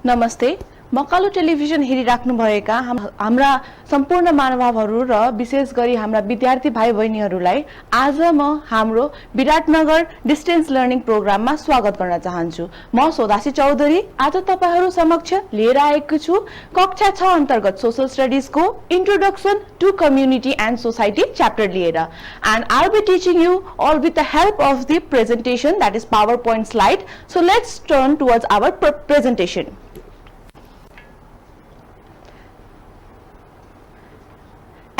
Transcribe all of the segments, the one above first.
नमस्ते मकालु टेलिभिजन हेरिराख्नु भएका हाम्रा सम्पूर्ण महानुभावहरु र विशेष गरी हाम्रा विद्यार्थी भाइ बहिनीहरुलाई आज म हाम्रो विराटनगर डिस्टेन्स लर्निङ प्रोग्राममा स्वागत गर्न चाहन्छु। म सोदासी चौधरी आज तपाईहरु समक्ष लिएर आएको छु कक्षा 6 अन्तर्गत सोशल स्टडीज को introduction to community and society chapter लिएर and I'll be teaching you all with the help of the presentation that is PowerPoint slide. So let's turn towards our presentation.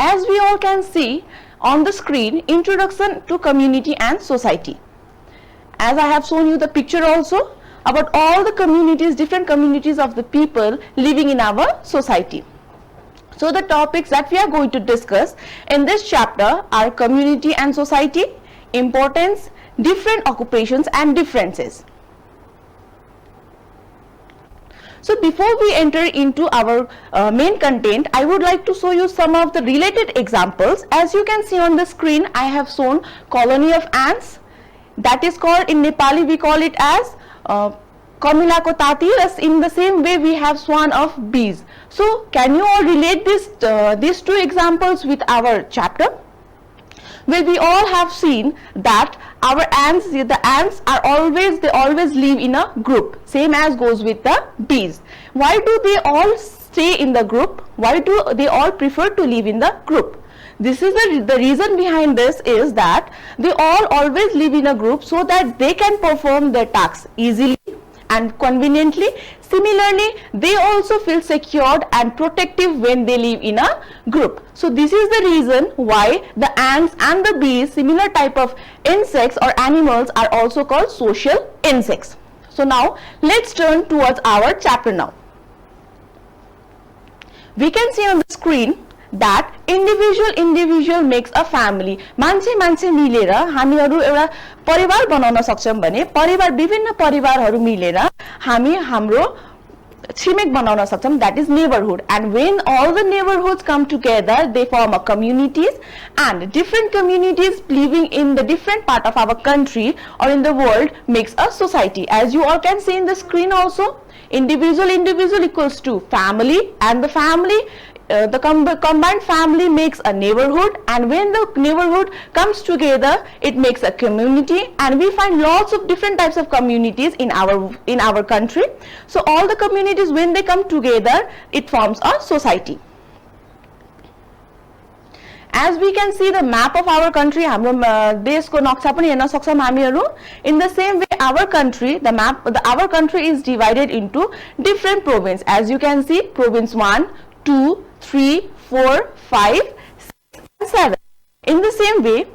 As we all can see on the screen, introduction to community and society. As I have shown you the picture also about all the communities, different communities of the people living in our society. So the topics that we are going to discuss in this chapter are community and society, importance, different occupations and differences. So before we enter into our main content, I would like to show you some of the related examples. As you can see on the screen, I have shown colony of ants. That is called, in Nepali we call it as Kamilako Tati. In the same way we have swarm of bees. So can you all relate these two examples with our chapter? Well, we all have seen that our ants, the ants are always live in a group, same as goes with the bees. Why do they all stay in the group? Why do they all prefer to live in the group? This is the reason behind this is that they all always live in a group so that they can perform their tasks easily and conveniently. Similarly, they also feel secured and protective when they live in a group. So this is the reason why the ants and the bees, similar type of insects or animals, are also called social insects. So now let's turn towards our chapter now. We can see on the screen that individual makes a family. मान्छे मिलेर हामीहरु एउटा परिवार बनाउन सक्छौं भने परिवार विभिन्न परिवारहरु मिलेर हामी हाम्रो छिमेक बनाउन सक्छौं, that is neighborhood. And when all the neighborhoods come together, they form a communities, and different communities living in the different part of our country or in the world makes a society. As you all can see in the screen also, individual equals to family, and the family the combined family makes a neighborhood, and when the neighborhood comes together it makes a community, and we find lots of different types of communities in our country. So all the communities, when they come together, it forms a society. As we can see the map of our country, हाम्रो देशको नक्सा पनि हेर्न सक्छौं हामीहरु. In the same way, our country, our country is divided into different provinces. As you can see, province 1, 2, 3, 4, 5, 6 and 7. In the same way,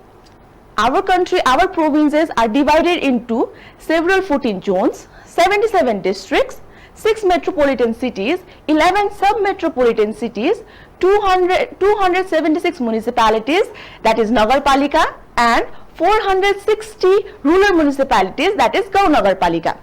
our country, our provinces are divided into several 14 zones, 77 districts, 6 metropolitan cities, 11 sub-metropolitan cities, 276 municipalities, that is Nagarpalika, and 460 rural municipalities, that is Gaon Nagarpalika.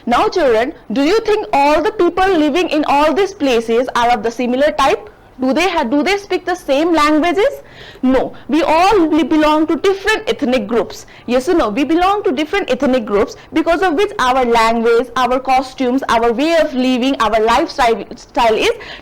Now children, do you think all the people living in all these places are of the similar type? Do they speak the same languages? No, we all belong to different ethnic groups. Yes or no? We belong to different ethnic groups because of which our language, our costumes, our way of living, our lifestyle is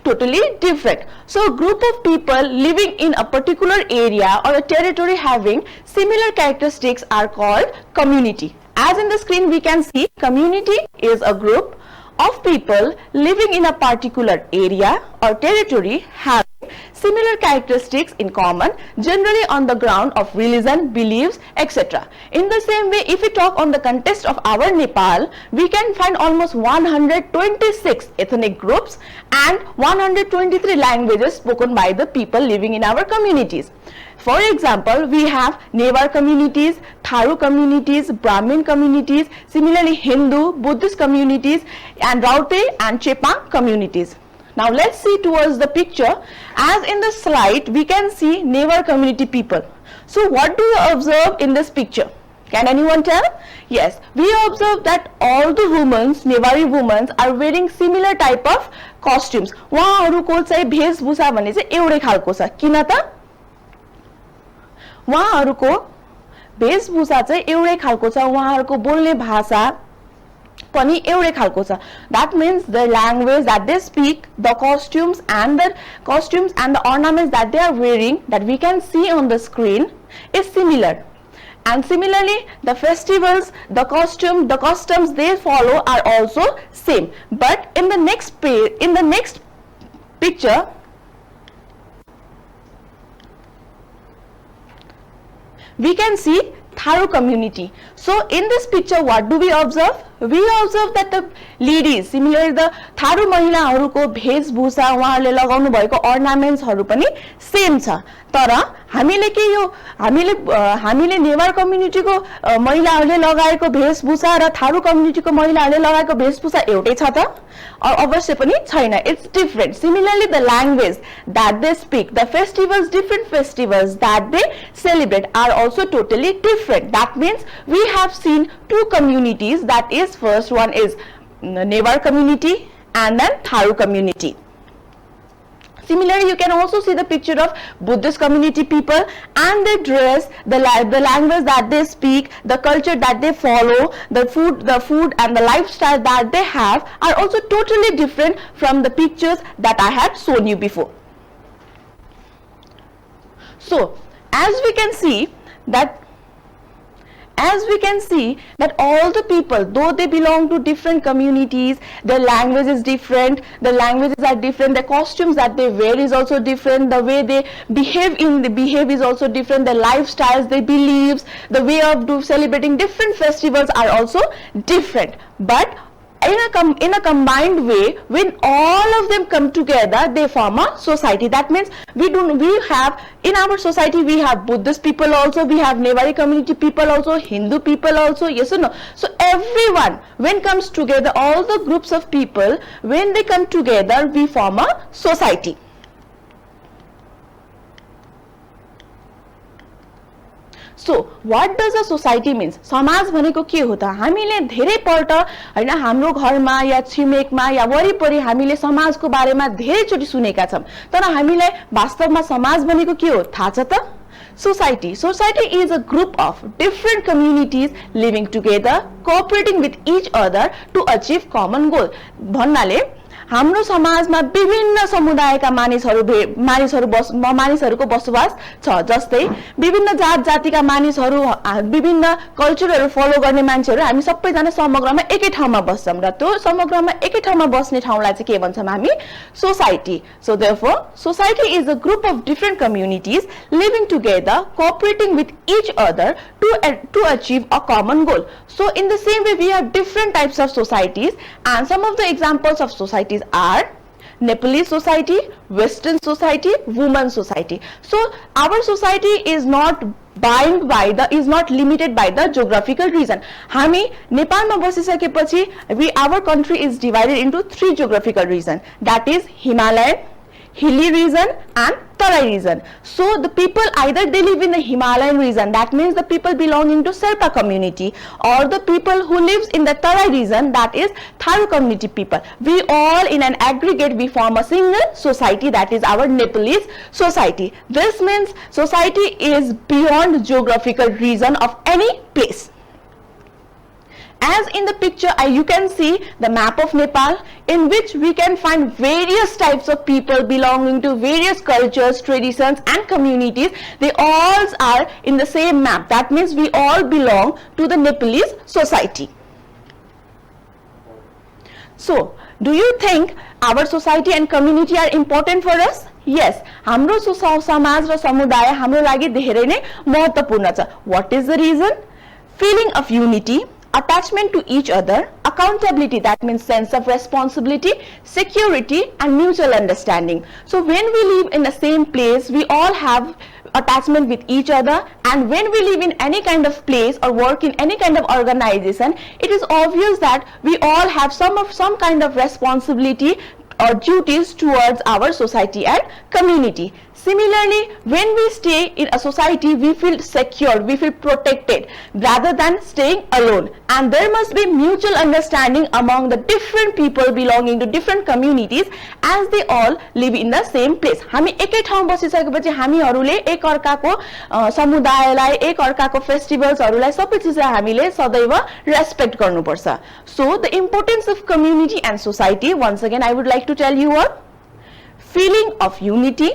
totally different. So a group of people living in a particular area or a territory having similar characteristics are called community. As in the screen we can see, community is a group of people living in a particular area or territory having similar characteristics in common, generally on the ground of religion, beliefs, etc. In the same way, if we talk on the context of our Nepal, we can find almost 126 ethnic groups and 123 languages spoken by the people living in our communities. For example, we have Newar communities, Tharu communities, Brahmin communities, similarly Hindu, Buddhist communities, and Raute and Chepang communities. Now let's see towards the picture. As in the slide, we can see Newar community people. So what do you observe in this picture? Can anyone tell? Yes, we observe that all the women, Newari women, are wearing similar type of costumes. उहाँहरुको चाहिँ भेषभूषा भने चाहिँ एउटै खालको छ. किन त? उहाँहरुको भेषभूषा चाहिँ एउटै खालको छ. उहाँहरुको बोल्ने भाषा पनि एउटै खालको छ. That means the language that they speak, the costumes and the ornaments that they are wearing, that we can see on the screen, is similar. And similarly, the festivals, the customs they follow are also same. But in the next picture, we can see Tharu community. So in this picture, what do we observe? We observe that the ladies, similarly the Tharu महिलाहरुको भेषभूषा उहाँहरूले लगाउनु भएको ornamentsहरु पनि same छ. तर हामीले नेवार कम्युनिटीको महिलाहरूले लगाएको भेषभूषा र थारू कम्युनिटीको महिलाहरूले लगाएको भेषभूषा एउटै छ त? अवश्य पनि छैन. It's different. Similarly, the language that they speak, the different festivals that they celebrate are also totally different. That means we have seen two communities, that is, first one is Newar community and then Tharu community. Similarly, you can also see the picture of Buddhist community people, and their dress, the language that they speak, the culture that they follow, the food and the lifestyle that they have are also totally different from the pictures that I had shown you before. So, as we can see that all the people, though they belong to different communities, their language is different, the languages are different, the costumes that they wear is also different, the way they behave is also different, their lifestyles, their beliefs, the way of celebrating different festivals are also different. But in a combined way, when all of them come together, they form a society. That means we have in our society, we have Buddhist people also, we have Newari community people also, Hindu people also, yes or no? So everyone, when comes together, all the groups of people, when they come together, we form a society. So what does a society means? समाज भनेको के हो त? हामीले धेरै पल्ट हैन हाम्रो घरमा या छिमेकमा या वरिपरि हामीले समाजको बारेमा धेरै चोटी सुनेका छौं. तर हामीलाई वास्तवमा समाज भनेको के हो थाहा छ त? Society is a group of different communities living together, cooperating with each other to achieve common goal. भन्नाले हाम्रो समाजमा विभिन्न समुदायका मानिसहरुको बसोबास छ. जस्तै विभिन्न जात जातिका मानिसहरु, विभिन्न कल्चरहरु फलो गर्ने मान्छेहरु, हामी सबैजना समग्रमा एकै ठाउँमा बस्छौं र त्यो समग्रमा एकै ठाउँमा बस्ने ठाउँलाई चाहिँ के भन्छौं हामी? Society. So therefore, society is a group of different communities living together, cooperating with each other to achieve a common goal. So in the same way, we have different types of societies, and some of the examples of societies are Nepalese society, Western society, women society. So our society is not limited by the geographical region. हामी नेपालमा बसिसकेपछि our country is divided into 3 geographical regions, that is Himalayan, hilly region and Tarai region. So the people, either they live in the Himalayan region, that means the people belonging to Sherpa community, or the people who lives in the Tarai region, that is Tharu community people. We all in an aggregate, we form a single society, that is our Nepalese society. This means society is beyond geographical region of any place. As in the picture, you can see the map of Nepal, in which we can find various types of people belonging to various cultures, traditions and communities. They all are in the same map. That means we all belong to the Nepalese society. So, do you think our society and community are important for us? Yes, हाम्रो समाज र समुदाय हाम्रो लागि धेरै नै महत्त्वपूर्ण छ. What is the reason? Feeling of unity, attachment to each other, accountability, that means sense of responsibility, security and mutual understanding. So when we live in the same place, we all have attachment with each other, and when we live in any kind of place or work in any kind of organization, it is obvious that we all have some kind of responsibility or duties towards our society and community. Similarly, when we stay in a society, we feel secure, we feel protected rather than staying alone. And there must be mutual understanding among the different people belonging to different communities as they all live in the same place. हामी एकै ठाउँ बसिसकेपछि हामीहरूले एक अर्काको समुदायलाई, एक अर्काको फेस्टिभल्सहरूलाई सबै चिजलाई हामीले सदैव रेस्पेक्ट गर्नुपर्छ. So the importance of community and society, once again I would like to tell you all: feeling of unity,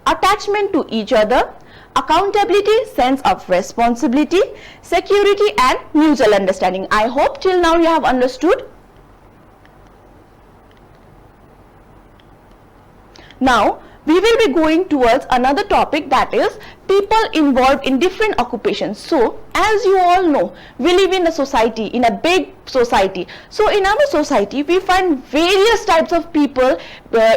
attachment to each other, accountability, sense of responsibility, security and mutual understanding. I hope till now you have understood. Now we will be going towards another topic, that is people involved in different occupations. So as you all know, we live in a society, in a big society. So in our society we find various types of people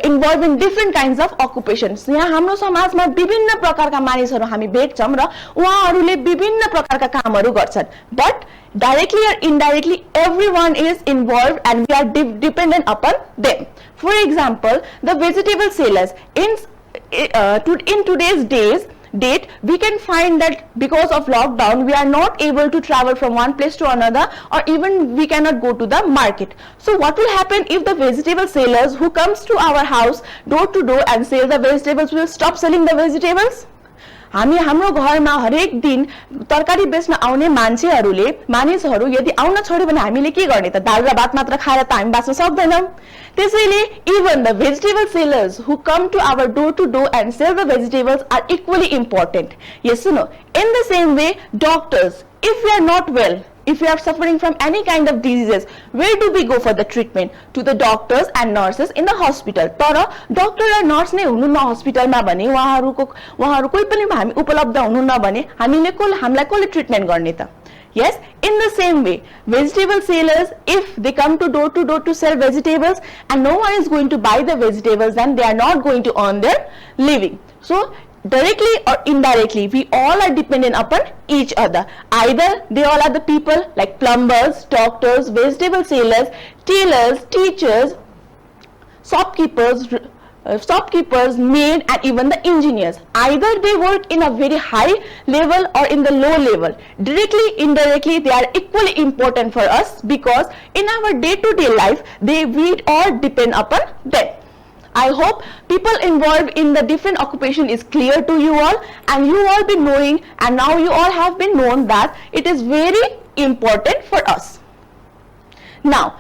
involved in different kinds of occupations. यहाँ हाम्रो समाजमा विभिन्न प्रकारका मानिसहरू हामी भेट्छौं र उहाँहरूले विभिन्न प्रकारका कामहरू गर्छन्. But directly or indirectly everyone is involved and we are dependent upon them. For example, the vegetable sellers in today's date, we can find that because of lockdown we are not able to travel from one place to another, or even we cannot go to the market. So what will happen if the vegetable sellers who comes to our house door to door and sell the vegetables will stop selling the vegetables? हामी हाम्रो घरमा हरेक दिन तरकारी बेच्न आउने मानिसहरू यदि आउन छोड्यो भने हामीले के गर्ने त? दाल र भात मात्र खाएर त हामी बाँच्न सक्दैनौं. त्यसैले even the vegetable sellers who come to our door to door and sell the vegetables are equally important. Yes or no? In the same way, doctors, if we are not well, if we are suffering from any kind of diseases, where do we go for the treatment? To the doctors and nurses in the hospital. तर doctor र nurse नै हुनुहुन्न हस्पिटलमा भने उहाँहरु कोही पनि हामी उपलब्ध हुनुहुन्न भने हामीलाई कसले ट्रिटमेन्ट गर्ने त? Yes, in the same way, vegetable sellers, if they come to door to sell vegetables and no one is going to buy the vegetables, then they are not going to earn their living. So directly or indirectly, we all are dependent upon each other. Either they all are the people like plumbers, doctors, vegetable sellers, tailors, teachers, shopkeepers, maid and even the engineers. Either they work in a very high level or in the low level. Directly, indirectly, they are equally important for us because in our day-to-day life, we all depend upon them. I hope people involved in the different occupation is clear to you all, and you all be knowing, and now you all have been known that it is very important for us. Now,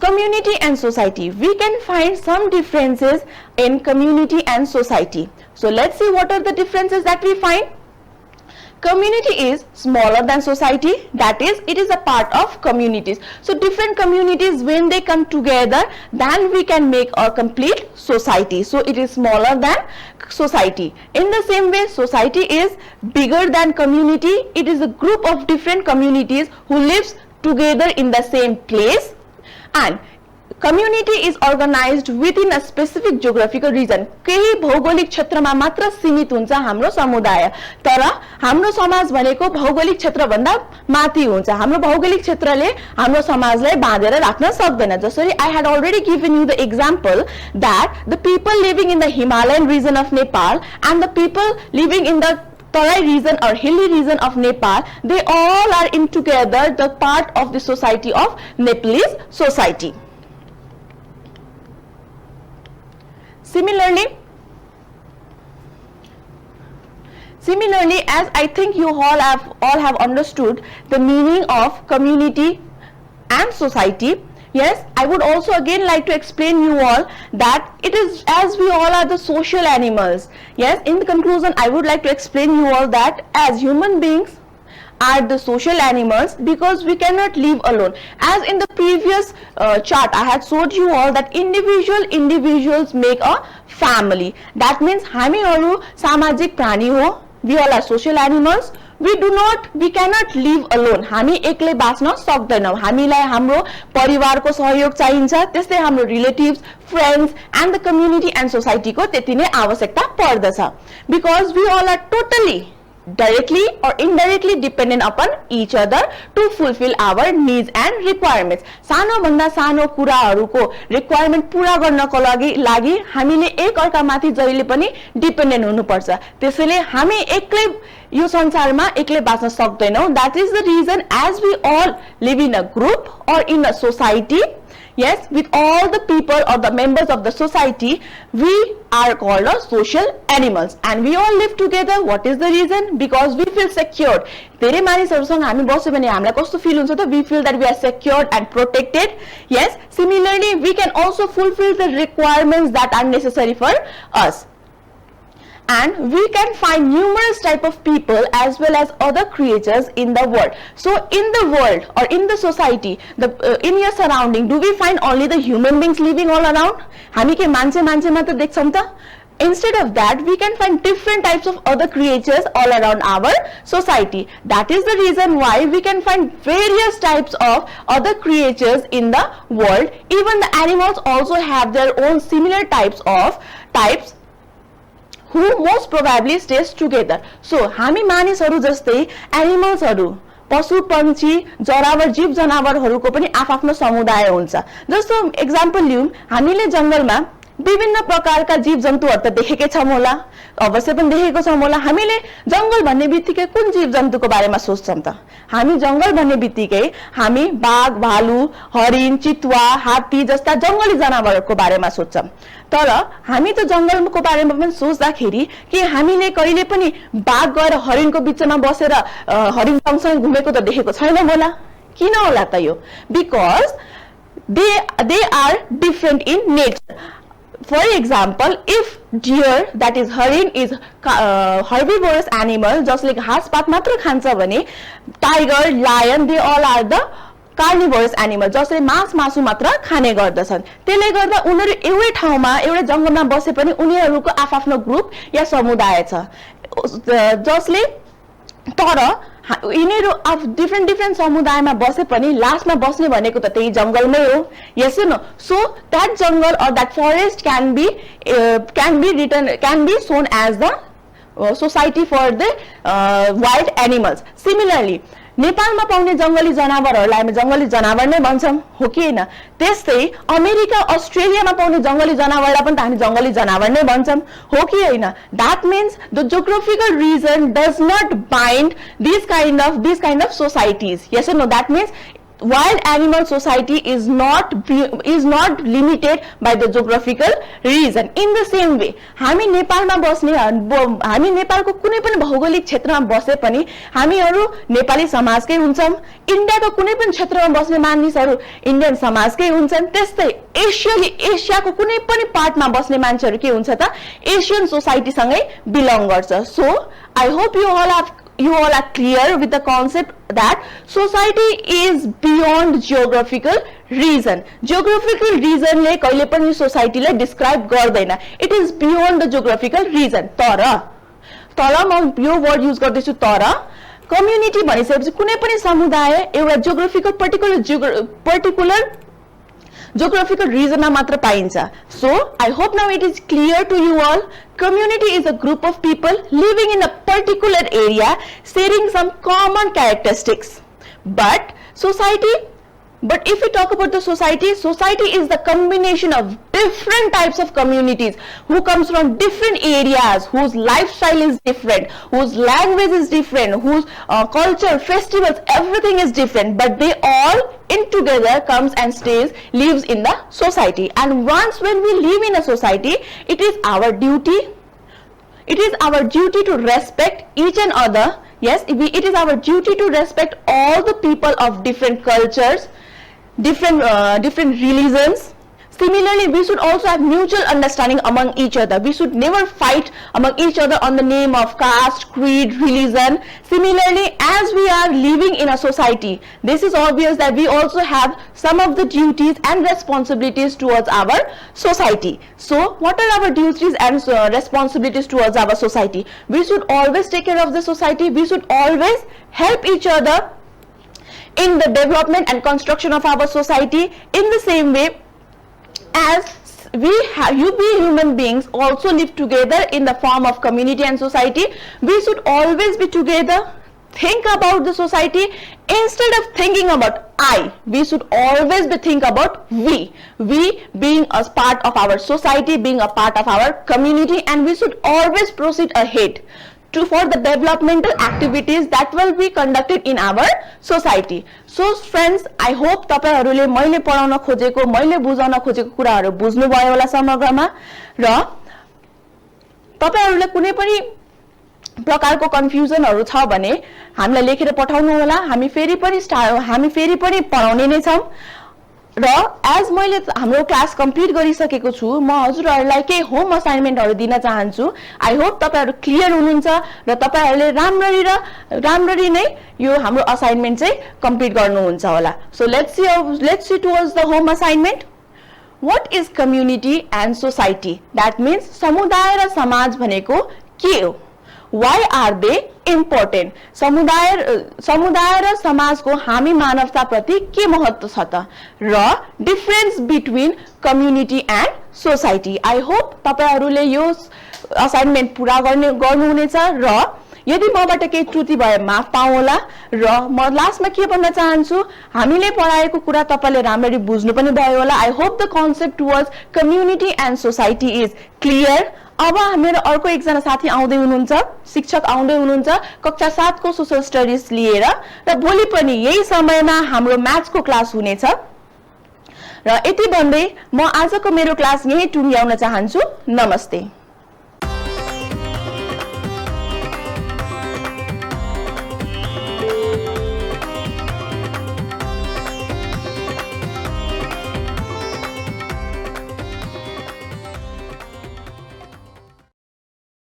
community and society. We can find some differences in community and society. So let's see what are the differences that we find. Community is smaller than society, that is, it is a part of communities. So different communities, when they come together, then we can make a complete society. So it is smaller than society. In the same way, society is bigger than community. It is a group of different communities who lives together in the same place, and community is organized within a specific geographical region. केही भौगोलिक क्षेत्रमा मात्र सीमित हुन्छ हाम्रो समुदाय, तर हाम्रो समाज भनेको भौगोलिक क्षेत्र भन्दा माथि हुन्छ. हाम्रो भौगोलिक क्षेत्रले हाम्रो समाजलाई बाँधेर राख्न सक्दैन. जसरी I had already given you the example that the people living in the Himalayan region of Nepal and the people living in the Tarai region or hilly region of Nepal, they all are in together the part of the society of Nepalese society. Similarly, as I think you all have understood the meaning of community and society, yes, I would also again like to explain you all that it is, as we all are the social animals. Yes, in the conclusion, I would like to explain you all that as human beings, are the social animals because we cannot live alone. As in the previous chart I had showed you all that individuals make a family. That means हामीहरु सामाजिक प्राणी हो. We all are social animals. We cannot live alone. हामी एक्लै बाँच्न सक्दैनौं. हामीलाई हाम्रो परिवारको सहयोग चाहिन्छ. त्यस्तै हाम्रो relatives, friends and the community and society को त्यति नै आवश्यकता पर्दछ. Because we all are totally directly or indirectly dependent upon each other to fulfill our needs and requirements. सानो भन्दा सानो कुराहरुको requirement पूरा गर्नको लागि हामीले एक अर्कामाथि जहिले पनि डिपेन्डेन्ट हुनुपर्छ. त्यसैले हामी एक्लै यो संसारमा एक्लै बाँच्न सक्दैनौं. That is the reason as we all live in a group or in a society, yes, with all the people or the members of the society, we are called as social animals and we all live together. What is the reason? Because we feel secured. धेरै मानिसहरुसँग हामी बस्यो भने हामीलाई कस्तो fill हुन्छ त? We feel that we are secured and protected. Yes, similarly we can also fulfill the requirements that are necessary for us. And we can find numerous type of people as well as other creatures in the world. So in the world or in the society, in your surrounding, do we find only the human beings living all around? हामी के मान्छे मात्र देख्छौं त? Instead of that, we can find different types of other creatures all around our society. That is the reason why we can find various types of other creatures in the world. Even the animals also have their own similar types who most probably stays together. So हामी मानिसहरु जस्तै एनिमल्सहरु, पशु पंक्षी, जनावर, जीव जनावरहरुको पनि आफआफ्नो समुदाय हुन्छ. जस्तो example लियौं, हामीले जंगलमा विभिन्न प्रकारका जीव जन्तुहरु त देखेकै छौं होला, अवश्य पनि देखेको छौं होला. हामीले जंगल भन्ने बित्तिकै कुन जीव जन्तुको बारेमा सोच्छौं त? हामी जंगल भन्ने बित्तिकै हामी बाघ, भालु, हरिण, चितुवा, हात्ती जस्ता जंगली जनावरहरुको बारेमा सोच्छौं. तर हामी त जंगलको बारेमा पनि सोच्दाखेरि के हामीले कहिले पनि बाघ गएर हरिणको बीचमा बसेर हरिण सँगसँगै घुमेको त देखेको छैनौं होला? किन होला त यो? Because they are different in nature. For example, if deer, that is harin, is herbivorous animal, जसले घाँसपात मात्र खान्छ भने tiger, lion, they all are the carnivorous animal, जसले मासु मात्र खाने गर्दछन्. त्यसले गर्दा उनीहरु एउटै ठाउँमा एउटै जंगलमा बसे पनि उनीहरुको आफआफ्नो ग्रुप या समुदाय छ. जसले तर यिनीहरु अफ डिफरेंट समुदायमा बसे पनि लास्टमा बस्ने भनेको त त्यही जंगलमै हो. Yes or no? So that jungle or that forest can be shown as the society for the wild animals. Similarly, नेपालमा पाउने जंगली जनावरहरुलाई हामी जंगली जनावर नै भन्छौं, हो कि हैन? त्यस्तै अमेरिका, अस्ट्रेलियामा पाउने जंगली जनावरलाई पनि हामी जंगली जनावर नै भन्छौं, हो कि हैन? That means the geographical region does not bind these kind of societies. Yes or no? That means wild animal society is not limited by the geographical region. In the same way, हामी नेपालमा बस्ने, हामी नेपालको कुनै पनि भौगोलिक क्षेत्रमा बसे पनि हामीहरु नेपाली समाजकै हुन्छौं. इन्डियाको कुनै पनि क्षेत्रमा बस्ने मानिसहरु इन्डियन समाजकै हुन्छन्. त्यस्तै एसियाको कुनै पनि पार्टमा बस्ने मान्छेहरु के हुन्छ त? एशियन सोसाइटी सँगै बिलोङ गर्छ. So I hope you all are clear with the concept that society is beyond geographical region. Geographical region ले कहिले पनि society लाई describe गर्दैन. It is beyond the geographical region. तर म यो word use गर्दैछु. तर community भनिसकेपछि कुनै पनि समुदाय एउटा geographical particular geographical region मा मात्र पाइन्छ. So I hope now it is clear to you all. Community is a group of people living in a particular area sharing some common characteristics. But if we talk about the society is the combination of different types of communities who comes from different areas, whose lifestyle is different, whose language is different, whose culture, festivals, everything is different, but they all in together comes and lives in the society. And once when we live in a society, it is our duty to respect each and other. Yes, it is our duty to respect all the people of different cultures, different religions. Similarly, we should also have mutual understanding among each other. We should never fight among each other on the name of caste, creed, religion. Similarly, as we are living in a society, this is obvious that we also have some of the duties and responsibilities towards our society. So, what are our duties and responsibilities towards our society? We should always take care of the society. We should always help each other in the development and construction of our society. In the same way, as we human beings also live together in the form of community and society, we should always be together, think about the society. Instead of thinking about I, we should always be think about we being a part of our society, being a part of our community, and we should always proceed ahead for the developmental activities that will be conducted in our society. So friends, I hope तपाईहरुले मैले पढाउन खोजेको, मैले बुझाउन खोजेको कुराहरु बुझ्नु भयो होला समग्रमा, र तपाईहरुले कुनै पनि प्रकारको कन्फ्युजनहरु छ भने हामीलाई लेखेर पठाउनु होला. हामी फेरि पनि पढाउने नै छौं. र एज मैले हाम्रो क्लास कम्प्लिट गरिसकेको छु, म हजुरहरुलाई केही होम असाइनमेन्टहरु दिन चाहन्छु. आई होप तपाईहरु क्लियर हुनुहुन्छ र तपाईहरुले राम्ररी नै यो हाम्रो असाइनमेन्ट चाहिँ कम्प्लिट गर्नुहुन्छ होला. So let's see towards the home assignment. What is community and society? That means समुदाय र समाज भनेको के हो? Why are they important? समुदाय र समाजको हामी मानवता प्रति के महत्व छ त? र difference between community and society. I hope तपाईहरुले यो असाइनमेन्ट पूरा गर्नुहुनेछ. र यदि मबाट केही त्रुटि भए माफ पाऊ होला. र म लास्टमा के भन्न चाहन्छु, हामीले पढाएको कुरा तपाईले राम्ररी बुझ्नु पनि भयो होला. I hope the concept towards community and society is clear. अब मेरो अर्को एकजना साथी आउँदै हुनुहुन्छ, शिक्षक आउँदै हुनुहुन्छ कक्षा 7 को सोशल स्टडिज लिएर, र भोलि पनि यही समयमा हाम्रो म्याथ्सको क्लास हुनेछ. र यति भन्दै म आजको मेरो क्लास यही टुङ्ग्याउन चाहन्छु. नमस्ते.